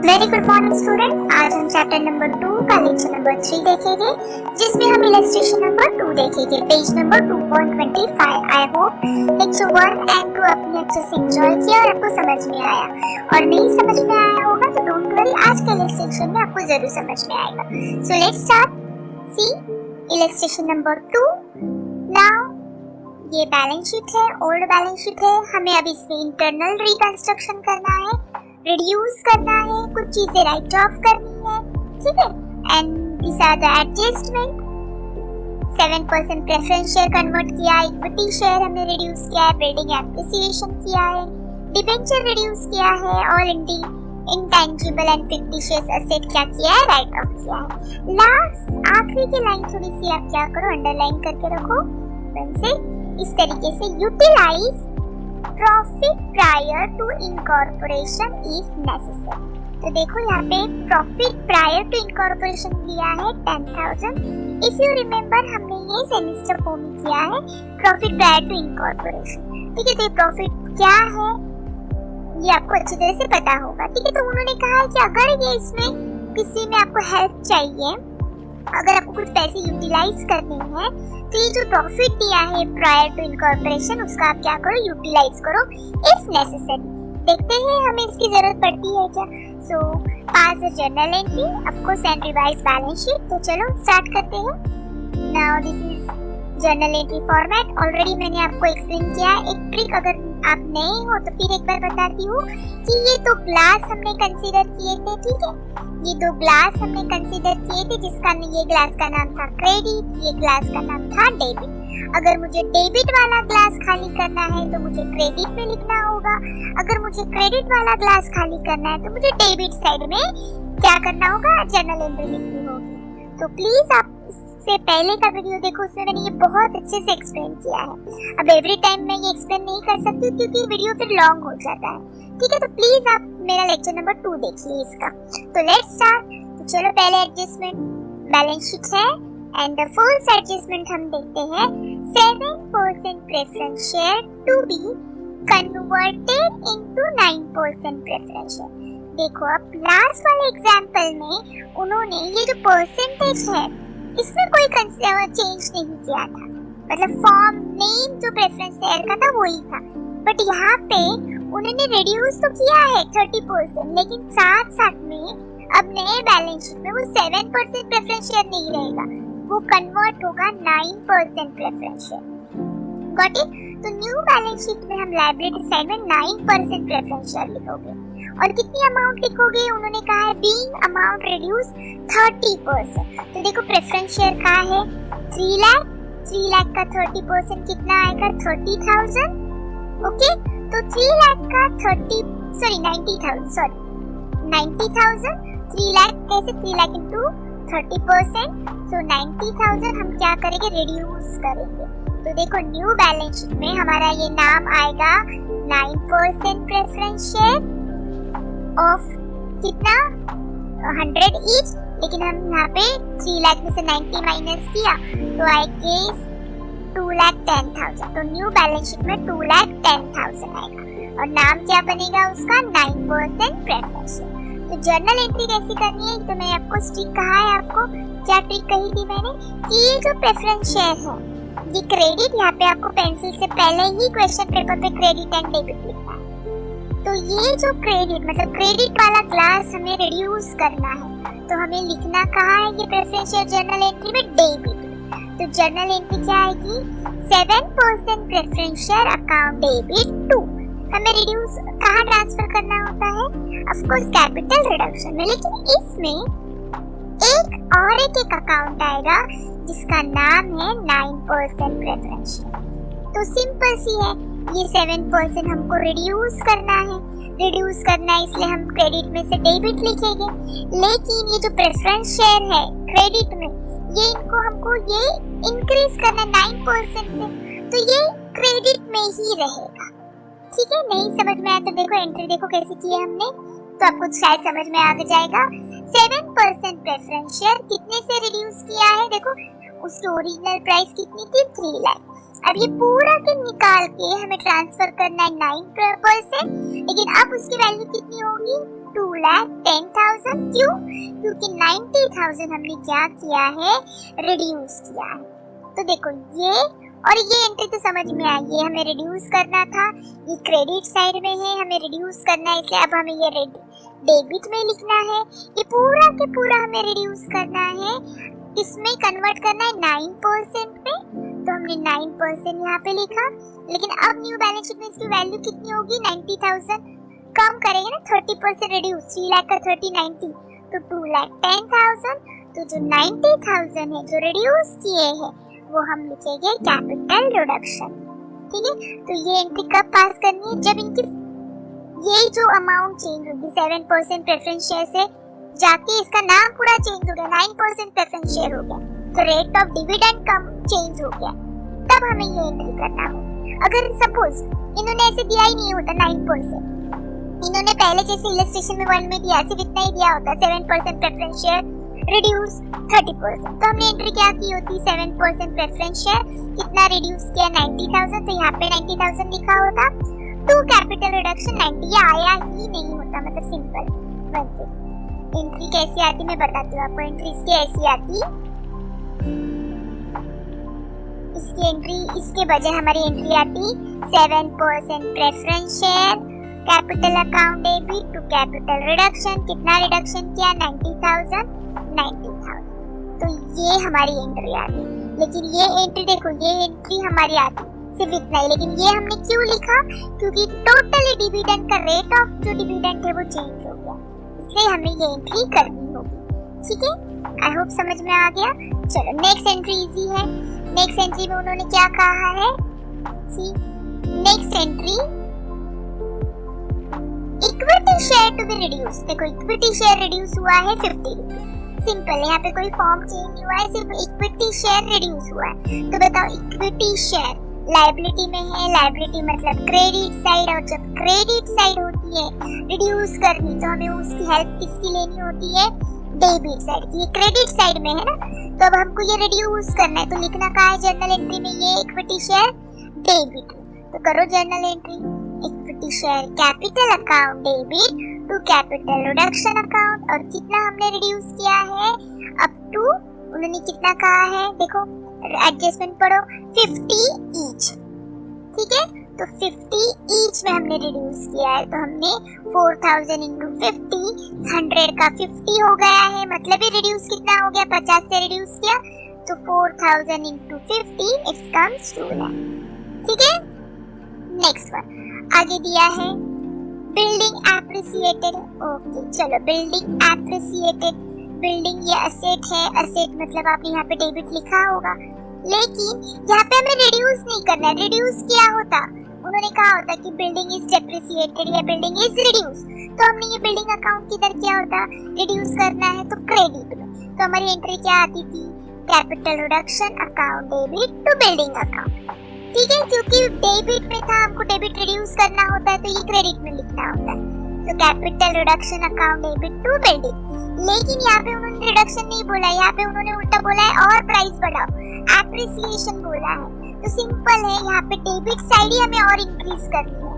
Very good morning student. आज हम chapter number 2 का लेक्चर नंबर 3 देखेंगे, जिसमें हम इलस्ट्रेशन नंबर 2 देखेंगे, page number 2.25। I hope lecture 1 and 2 आपने अच्छे से एंजॉय किया और आपको समझ में आया, और नहीं समझ में आया होगा तो डोंट वरी, आज के इलस्ट्रेशन में आपको जरूर समझ में आएगा। So let's start. See illustration number 2। Now ये बैलेंस शीट है, ओल्ड बैलेंस शीट है। हमें अब इसमें इंटरनल रिकंस्ट्रक्शन करना है, रिड्यूस करना है, कुछ चीजें राइट ऑफ करनी है, ठीक है। And this are the adjustment. 7% preference share convert किया, इक्विटी शेयर हमने रिड्यूस किया है, बिल्डिंग एप्रिसिएशन किया है, डिबेंचर रिड्यूस किया है, all intangible and fictitious asset क्या किया है, राइट ऑफ किया है। लास्ट आखिरी की लाइन थोड़ी सी आप क्या करो, अंडरलाइन करके रखो से इस तरीके से, utilise profit prior to incorporation if necessary. तो देखो यहाँ पे प्रॉफिट प्रायर टू इनकॉर्पोरेशन दिया है 10,000। इफ यू रिमेम्बर हमने ये सेमेस्टर को भी किया है प्रॉफिट प्रायर टू इनकॉर्पोरेशन, ठीक है। तो प्रॉफिट क्या है ये आपको अच्छी तरह से पता होगा, ठीक है। तो उन्होंने कहा है कि अगर ये इसमें किसी में आपको हेल्प चाहिए, अगर आपको कुछ पैसे यूटिलाइज करने हैं, तो ये जो प्रॉफिट दिया है प्रायर टू इनकॉर्पोरेशन उसका आप क्या करो, यूटिलाइज करो इफ नेसेसरी। देखते हैं हमें इसकी जरूरत पड़ती है क्या। So pass the journal entry, of course and revise balance sheet. तो चलो स्टार्ट करते हैं। Now this is journal entry format. Already मैंने आपको एक्सप्लेन किया। एक ट्रिक अगर आप नए हो तो फिर एक बार बताती हूँ कि ये तो ग्लास हमने कंसीडर किए थे, ठीक है। ये दो ग्लास हमने कंसीडर किए थे, जिसका ये ग्लास का नाम था क्रेडिट, ये ग्लास का नाम था डेबिट। अगर मुझे डेबिट वाला ग्लास खाली करना है तो मुझे क्रेडिट में लिखना होगा, अगर मुझे क्रेडिट वाला ग्लास खाली करना है तो मुझे डेबिट साइड में क्या करना होगा, जर्नल एंट्री लिखनी होगी। तो प्लीज आप इससे पहले का वीडियो देखो, उसमें मैंने ये बहुत अच्छे से एक्सप्लेन किया है। अब एवरी टाइम मैं ये एक्सप्लेन नहीं कर सकती क्योंकि वीडियो फिर लॉन्ग हो जाता है, ठीक है। तो प्लीज आप मेरा लेक्चर नंबर 2 देखिए इसका। तो लेट्स स्टार्ट। तो चलो पहले एडजस्टमेंट बैलेंस शीट है एंड द फर्स्ट एडजस्टमेंट हम देखते हैं। 7% preference share to be converted into 9% preference share. देखो अब लास्ट वाले एग्जांपल में उन्होंने ये जो परसेंटेज है इसमें कोई चेंज नहीं किया था, मतलब फॉर्म नेम जो प्रेफरेंस शेयर का था वही था, बट यहाँ पे उन्होंने रिड्यूस तो किया है 30%, लेकिन साथ साथ में अब नए बैलेंस शीट में वो 7% प्रेफरेंस शेयर नहीं रहेगा, वो कन्वर्ट होगा 9% प्रेफरेंस शेयर। Got it. तो न्यू बैलेंस शीट में हम लायबिलिटी साइड में 9% प्रेफरेंस शेयर लिखोगे, और कितनी अमाउंट लिखोगे, उन्होंने कहा है बीइंग अमाउंट रिड्यूस 30%। तो देखो प्रेफरेंस शेयर का है 3 लाख, 3 लाख का 30% कितना आएगा, 30,000। ओके, तो 3 लाख का 90,000, 3 लाख कैसे, 3 लाख इंटू 30%, तो 90,000 हम क्या करेंगे, रिड्यूस करेंगे। तो देखो न्यू बैलेंस शीट में हमारा ये नाम आएगा 9% प्रेफरेंस शेयर ऑफ कितना, 100 ईच, लेकिन हम यहाँ पे 3 लाख में से 90 माइनस किया तो आएगा 2,10,000। तो न्यू बैलेंस शीट में 2,10,000 आएगा, और नाम क्या बनेगा उसका, 9% प्रेफरेंस शेयर। तो जर्नल एंट्री कैसी करनी है, तो मैंने आपको स्टिक कहा है, आपको क्या ट्रिक कही थी मैंने कि ये जो प्रेफरेंस शेयर है ये क्रेडिट, यहाँ पे आपको पेंसिल से पहले ही क्वेश्चन पेपर पे क्रेडिट एंड डेबिट लिखना है। तो ये जो क्रेडिट मतलब क्रेडिट वाला क्लास हमें रिड्यूस करना है, तो हमें लिखना कहाँ है, ये प्रेफरेंस शेयर जर्नल एंट्री में डेबिट। तो जर्नल एंट्री क्या आएगी, 7% preference share account debit to, हमें रिड्यूस कहाँ ट्रांसफर करना होता है, ऑफ कोर्स कैपिटल रिडक्शन में, लेकिन इसमें एक और एक अकाउंट आएगा जिसका नाम है 9% प्रेफरेंस शेयर। तो सिंपल सी है, ये 7% हमको रिड्यूस करना है, इसलिए हम क्रेडिट में से डेबिट लिखेंगे, लेकिन ये जो प्रेफरेंस शेयर है क्रेडिट में, ये इनको हमको ये इंक्रीज करना 9% से, तो ये क्रेडिट में ही रहेगा, ठीक है। नहीं समझ में आया तो देखो एंट्री देखो कैसे की है हमने, तो आपको शायद समझ में आ जाएगा। 7% प्रेफरेंस शेयर कितने से रिड्यूस किया है, देखो उसकी ओरिजिनल प्राइस कितनी थी, 3 लाख, अब ये पूरा के निकाल के हमें ट्रांसफर करना है 9%, लेकिन अब उसकी वैल्यू कितनी होगी 2,10,000। क्यों? क्योंकि 90,000 हमने क्या किया है, रिड्यूस किया है। तो देखो ये और ये एंट्री तो समझ में आई, ये हमें रिड्यूस करना था, ये क्रेडिट साइड में है, हमें रिड्यूस करना है, इसलिए अब हमें ये डेबिट में लिखना है। ये पूरा के पूरा हमें रिड्यूस करना है, इसमें कन्वर्ट करना है 9% में, तो हमने 9% यहाँ पे लिखा। लेकिन अब न्यू बैलेंस शीट में इसकी वैल्यू कितनी होगी 90,000, कम करेंगे ना 30% रिड्यूस, 3 लाख का 30 90 तो 2,10,000। तो जो 90,000 है जो रिड्यूस किए हैं वो हम लिखेंगे कैपिटल रिडक्शन। ठीक है, तो ये एंट्री कब पास करनी है, जब इनकी ये जो अमाउंट चेंज होगी 7% प्रेफरेंस शेयर से जाके इसका नाम पूरा चेंज हो गया, 9% प्रेफरेंस शेयर हो गया, तो rate of dividend come change हो गया, तब हमें ये एंट्री करना है। अगर सपोज इन्होंने ऐसे दिया ही नहीं होता 9%, इन्होंने पहले जैसे इलस्ट्रेशन में 1 में दिया सिर्फ इतना ही दिया होता 7% प्रेफरेंस शेयर रिड्यूस 30%, तो हमने एंट्री क्या की होती 7% प्रेफरेंस शेयर कितना रिड्यूस किया 90,000, तो यहाँ पे 90,000 लिखा होता, टू कैपिटल रिडक्शन 90, ये आया ही नहीं होता, मतलब सिंपल। वैसे एंट्री कैसी आती मैं बताती हूँ आपको, एंट्री इसकी ऐसी आती, इसकी एंट्री इसके बजाय हमारी एंट्री आती 7% preference share capital account debit to capital reduction, कितना रिडक्शन किया 90,000, तो ये हमारी एंट्री आती। लेकिन ये एंट्री देखो, ये एंट्री हमारी आती सिर्फ इतना ही, लेकिन ये हमने क्यों लिखा, क्योंकि टोटली डिविडेंड का रेट ऑफ जो डिविडेंड है वो चेंज हो गया, इसलिए हमें ये एंट्री करनी होगी। ठीक है, आई होप समझ में आ गया। चलो नेक्स्ट एंट्री इजी है। नेक्स्ट एंट्री में उन्होंने क्या कहा है, see next entry equity share to be reduce. देखो इक्विटी शेयर रिड्यूस हुआ है 50 रुपीज, सिंपल, यहाँ पे कोई फॉर्म चेंज नहीं हुआ है, सिर्फ इक्विटी शेयर रिड्यूस हुआ है। तो बताओ इक्विटी शेयर लायबिलिटी में है, लायबिलिटी मतलब क्रेडिट साइड, और जब क्रेडिट साइड होती है रिड्यूस करनी तो हमें उसकी हेल्प किसकी लेनी होती है, डेबिट साइड की। क्रेडिट साइड में है ना, तो अब हमको ये रिड्यूस करना है, तो लिखना कहाँ है जर्नल एंट्री में, ये इक्विटी शेयर डेबिट। तो करो journal entry, equity share capital account debit to capital reduction account, और कितना हमने रिड्यूस किया है अप टू, उन्होंने कितना कहा है देखो, एडजस्टमेंट पढ़ो 50 ईच। ठीक है, तो 50 ईच में हमने रिड्यूस किया है, तो हमने 4,000 into 50, 100 का 50 हो गया है, मतलब ये रिड्यूस कितना हो गया, 50 से रिड्यूस किया, तो 4,000 into 50 इट कम्स 2 लाख। ठीक है, नेक्स्ट वन आगे दिया है बिल्डिंग एप्रिसिएटेड। ओके चलो, बिल्डिंग एप्रिसिएटेड, बिल्डिंग ये असेट है, असेट मतलब आपने यहाँ पे डेबिट लिखा होगा, लेकिन यहाँ पे हमें रिड्यूस नहीं करना है, रिड्यूस किया होता, उन्होंने कहा होता कि बिल्डिंग इज डेप्रिसिएटेड या बिल्डिंग इज रिड्यूस, तो हमने ये बिल्डिंग अकाउंट किधर किया होता, रिड्यूस करना है तो क्रेडिट में, तो हमारी एंट्री क्या आती थी, capital reduction account debit to building account. ठीक है, क्योंकि डेबिट में था, हमको डेबिट रिड्यूस करना होता है, तो ये क्रेडिट में लिखना होता है, तो capital reduction account debit to building. लेकिन यहाँ पे उन्होंने रिडक्शन नहीं बोला, यहाँ पे उन्होंने उल्टा बोला है और प्राइस बढ़ाओ, एप्रिसिएशन बोला है, तो सिंपल है, यहाँ पे डेबिट साइड ही हमें और इंक्रीज करनी है,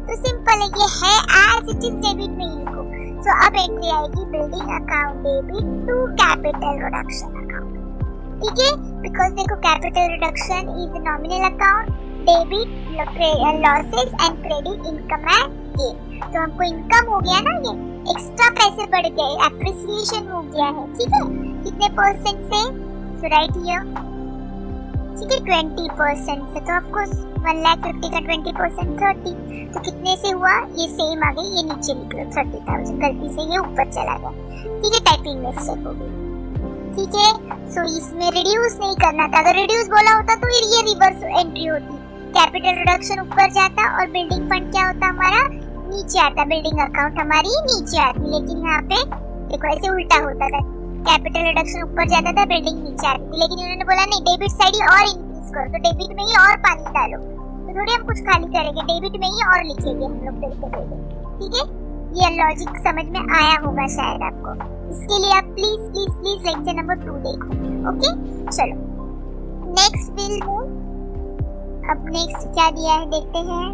तो सिंपल है, ये है एज इट इज डेबिट में ही लिखो। तो अब एंट्री आएगी building account debit to capital reduction account. ठीक है, बिकॉज देखो capital reduction is nominal account, debit losses and credit income and gain, तो हमको इनकम हो गया ना, ये एक्स्ट्रा पैसे बढ़ गए, एप्रिसिएशन हो गया है। ठीक है, कितने परसेंट से, सो राइट हियर, ठीक है 20% से, तो ऑफ कोर्स 1,50,000 का 20% 30, तो कितने से हुआ, ये सेम आ गई, ये नीचे लिख लो 30,000, गलती से ये ऊपर चला गया। ठीक है, टाइपिंग मिस्टेक हो गई। ठीक है, सो इसमें रिड्यूस नहीं करना था, अगर रिड्यूस बोला होता तो ये रिवर्स एंट्री होती, कैपिटल रिडक्शन ऊपर जाता और बिल्डिंग फंड क्या होता हमारा नीचे आता, बिल्डिंग अकाउंट हमारी नीचे आती, लेकिन यहाँ पे देखो ऐसे उल्टा होता था, कैपिटल रिडक्शन ऊपर जाता था, बिल्डिंग नीचे आती थी, लेकिन इन्होंने बोला नहीं डेबिट साइड ही और इंक्रीज करो, तो डेबिट में ही और पानी डालो, तो थोड़ी हम कुछ खाली करेंगे, डेबिट में ही और लिखेंगे हम लोग फिर से डेबिट। ठीक है, ये लॉजिक समझ में आया होगा शायद आपको, इसके लिए आप please please please lecture number 2 देखो। ओके चलो नेक्स्ट विल मूव अब नेक्स्ट क्या दिया है देखते हैं।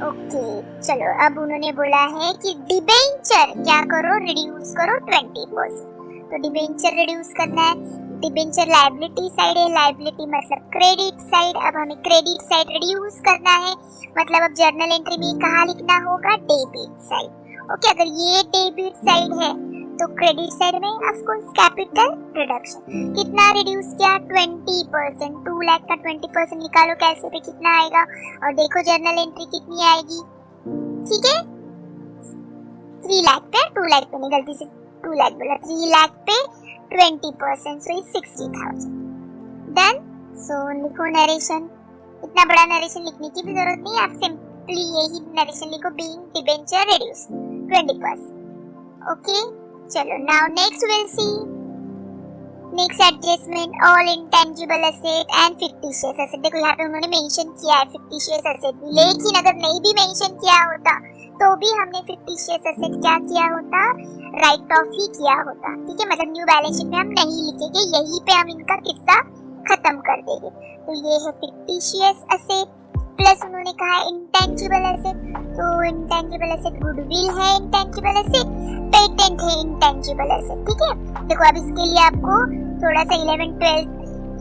ओके चलो, अब उन्होंने बोला है कि डिबेंचर क्या करो, रिड्यूस करो 20%। तो डिबेंचर रिड्यूस करना है। डिबेंचर लायबिलिटी साइड है, लायबिलिटी मतलब क्रेडिट साइड। अब हमें क्रेडिट साइड रिड्यूस करना है, मतलब अब जर्नल एंट्री में कहाँ लिखना होगा, डेबिट साइड। ओके, अगर ये डेबिट साइड है तो क्रेडिट साइड में ऑफ कोर्स कैपिटल रिडक्शन। कितना रिड्यूस किया, 20%। 2 लाख का 20% निकालो कैसे पे कितना आएगा, और देखो जर्नल एंट्री कितनी आएगी। ठीक है, 3 लाख पे 2 लाख पे, गलती से 2 लाख बोला, 3 लाख पे 20%, सो 60,000। डन। सो लिखो नरेशन। इतना बड़ा नरेशन लिखने की भी जरूरत नहीं है, आप सिंपली यही नरेशन लिखो, बीइंग डिबेंचर रिड्यूस 20%। ओके चलो, now next will see next adjustment all intangible asset and fictitious asset. देखो यहाँ पे उन्होंने मेंशन किया है फिक्टिशियस एसेट भी, लेकिन अगर नहीं भी मेंशन किया होता तो भी हमने फिक्टिशियस एसेट क्या किया होता, राइट ऑफ ही किया होता। ठीक है, मतलब न्यू बैलेंस शीट में हम नहीं लिखेंगे, यहीं पे हम इनका किस्सा खत्म कर देंगे। तो ये है फिक्टिशियस एसेट, प्लस उन्होंने कहा इंटेंजिबल एसेट। तो इंटेंजिबल एसेट गुडविल है, इंटेंजिबल एसेट पेटेंट है, इंटेंजिबल एसेट। ठीक है, देखो अब इसके लिए आपको थोड़ा सा 11-12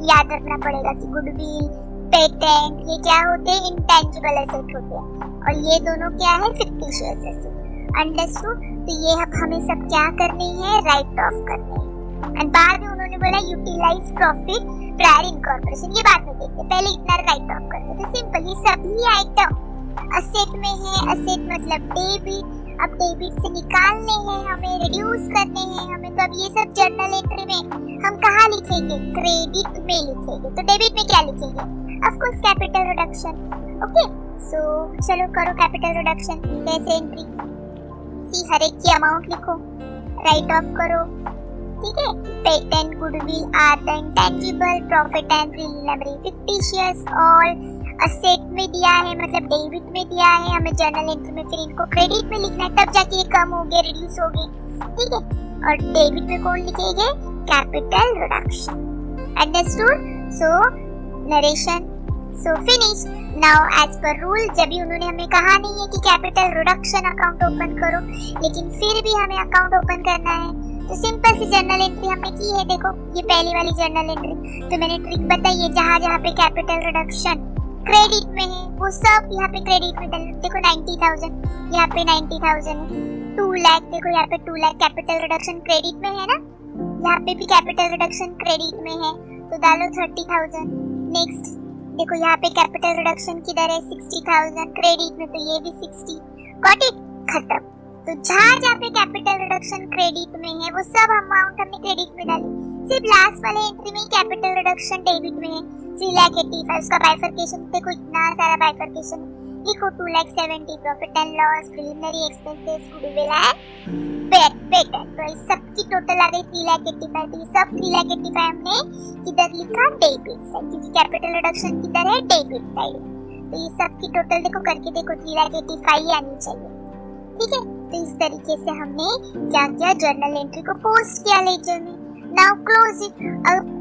याद रखना पड़ेगा कि गुडविल पेटेंट ये क्या होते हैं, इंटेंजिबल एसेट होते हैं, और ये दोनों क्या है, फिक्टिशियस एसेट। अंडरस्टूड। तो ये अब हमें सब क्या करने हैं, राइट ऑफ करने हैं। एंड बाद में उन्होंने बोला यूटिलाइज प्रॉफिट प्रायर इनकॉर्पोरेशन, ये बाद में देखते, पहले इतना राइट ऑफ करते। तो सिंपल, ये सभी आइटम असेट में है, असेट मतलब डेबिट। अब डेबिट से निकालने हैं हमें, रिड्यूस करने हैं हमें, तो अब ये सब जर्नल एंट्री में हम कहाँ लिखेंगे, क्रेडिट में लिखेंगे। तो डेबिट में क्या लिखेंगे, of course capital reduction. Okay, so चलो करो कैपिटल रिडक्शन। कैसे एंट्री, सी हर एक की अमाउंट लिखो, राइट ऑफ करो। ठीक है, patent goodwill are the intangible, profit and preliminary fictitious all asset में दिया है, मतलब डेबिट में दिया है, हमें जर्नल एंट्री में फिर इनको क्रेडिट में लिखना है, तब जाके ये कम होंगे, रिड्यूस होगी। ठीक है, और डेबिट में कौन लिखेंगे, capital reduction. Understood. So narration, so finish. Now as per rule, जब भी उन्होंने हमें कहा नहीं है कि कैपिटल रिडक्शन अकाउंट ओपन करो, लेकिन फिर भी हमें अकाउंट ओपन करना है, तो सिंपल सी जर्नल एंट्री हमने की है। देखो ये पहली वाली जर्नल एंट्री, तो मैंने ट्रिक बताई है, जहाँ जहाँ पे कैपिटल रिडक्शन क्रेडिट में है वो सब यहाँ पे क्रेडिट में डाल। देखो 90,000, यहाँ पे 90,000 है। 2 लाख, देखो यहाँ पे 2 लाख कैपिटल रिडक्शन क्रेडिट में है ना, यहाँ पे भी कैपिटल रिडक्शन क्रेडिट में है, तो डालो 30,000। नेक्स्ट देखो यहाँ पे कैपिटल रिडक्शन किधर है, 60,000 क्रेडिट में, तो ये भी 60। गॉट इट, खत्म। तो जहाँ जहाँ पे कैपिटल रिडक्शन क्रेडिट में है वो सब अमाउंट हमने क्रेडिट में डाली, सिर्फ लास्ट वाले एंट्री में कैपिटल रिडक्शन डेबिट में है 3,85,000। उसका बाइफरकेशन देखो, इतना सारा बाइफरकेशन लिखो, 2,70,000 profit and loss, preliminary expenses, goodwill and patent. तो इस सब की टोटल आ गई 3,85,000। तो ये सब 3,85,000 हमने किधर लिखा, डेबिट साइड, क्योंकि कैपिटल रिडक्शन किधर है, डेबिट साइड। तो ये सब की टोटल देखो करके देखो 3,85,000 आनी चाहिए। ठीक है, तो इस तरीके से हमने क्या किया, जर्नल एंट्री को पोस्ट किया लेजर में। Now close it.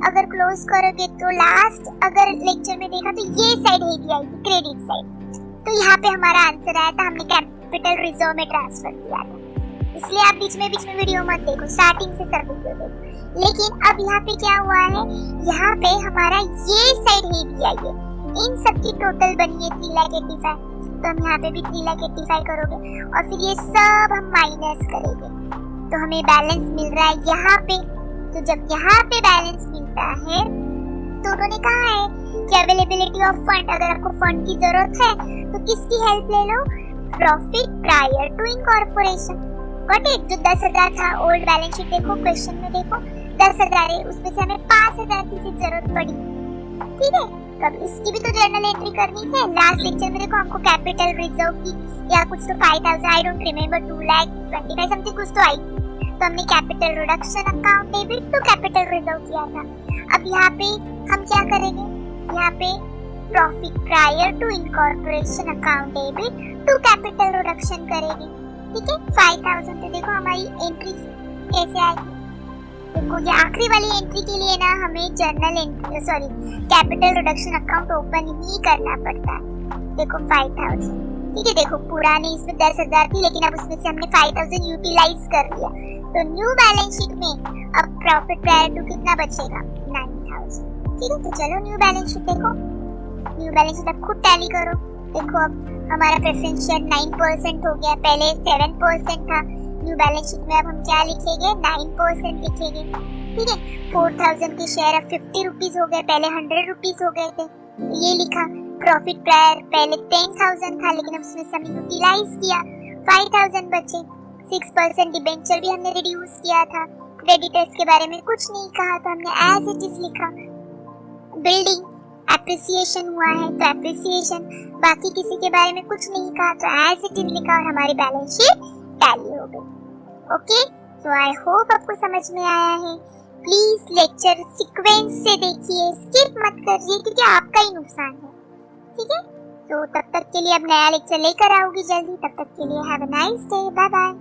अगर क्लोज करोगे तो लास्ट अगर लेक्चर में देखा तो ये साइड हेवी आई थी, क्रेडिट साइड। तो यहाँ पे हमारा आंसर आया था, हमने कैपिटल रिजर्व में ट्रांसफर किया था, इसलिए आप बीच में वीडियो मत देखो, स्टार्टिंग से सब वीडियो देखो। लेकिन अब यहाँ पे क्या हुआ है, यहाँ पे हमारा ये साइड हेवी आई है, इन सब की टोटल बनी है 3,85,000। तो हम यहाँ पे भी 3,85,000 करोगे और फिर ये सब हम माइनस करेंगे, तो हमें बैलेंस मिल रहा है यहाँ पे। तो जब यहाँ पे बैलेंस मिलता है तो उन्होंने कहा है कि अवेलेबिलिटी ऑफ फंड, अगर आपको फंड की जरूरत है तो किसकी हेल्प ले लो, profit prior to incorporation. Got it. जो 10,000 था ओल्ड बैलेंस शीट देखो, क्वेश्चन में देखो 10,000 है, उसमें से हमें 5,000 की जरूरत पड़ी। ठीक है, तब इसकी भी तो जर्नल एंट्री करनी है। लास्ट लेक्चर में देखो हमको कैपिटल रिजर्व की या कुछ तो 5,000, आई डोंट रिमेम्बर, 2,25,000 समथिंग कुछ तो आई थी, तो हमने capital reduction account debit to capital reserve किया था। अब यहाँ पे हम क्या करेंगे, यहाँ पे profit prior to incorporation account debit to capital reduction करेंगे। ठीक है, 5,000 तो देखो हमारी एंट्री कैसे आएगी, देखो ये आखिरी वाली एंट्री के लिए ना हमें कैपिटल रिडक्शन अकाउंट ओपन ही करना पड़ता है। देखो 5000, ठीक है। देखो पुराने इसमें 10,000 थी, लेकिन अब उसमें से हमने 5000 यूटिलाइज कर लिया, तो न्यू बैलेंस शीट में अब प्रॉफिट प्रायर टू कितना बचेगा, 9000, ठीक है। तो चलो न्यू बैलेंस शीट देखो, न्यू बैलेंस शीट अब खुद टैली करो। देखो अब हमारा प्रेफरेंस शेयर 9% हो गया, पहले 7% था। न्यू बैलेंस शीट में अब हम क्या लिखेंगे, 9% लिखेंगे, ठीक है। 4000 के शेयर अब 50 रुपीज हो गए, पहले 100 रुपीज हो गए थे, तो ये लिखा। प्रॉफिट प्रायर पहले 10,000 था, लेकिन अब उसमें से हमने यूटिलाइज किया, 5000 बचे। 6% डिबेंचर भी हमने रिड्यूस किया था। क्रेडिटर्स के बारे में कुछ नहीं कहा, तो हमने एज इट इज लिखा। बिल्डिंग एप्रिसिएशन हुआ है तो एप्रिसिएशन, बाकी किसी के बारे में कुछ नहीं कहा, तो एज इट इज लिखा और हमारी बैलेंस शीट टैली हो गई। ओके, तो आई होप आपको समझ में आया है। प्लीज लेक्चर सीक्वेंस से देखिए, स्किप मत करिए, क्योंकि आपका ही नुकसान है, ठीक है। तो तब तक के लिए अब नया लेक्चर लेकर आऊंगी जल्दी, तब तक के लिए have a nice day, bye bye.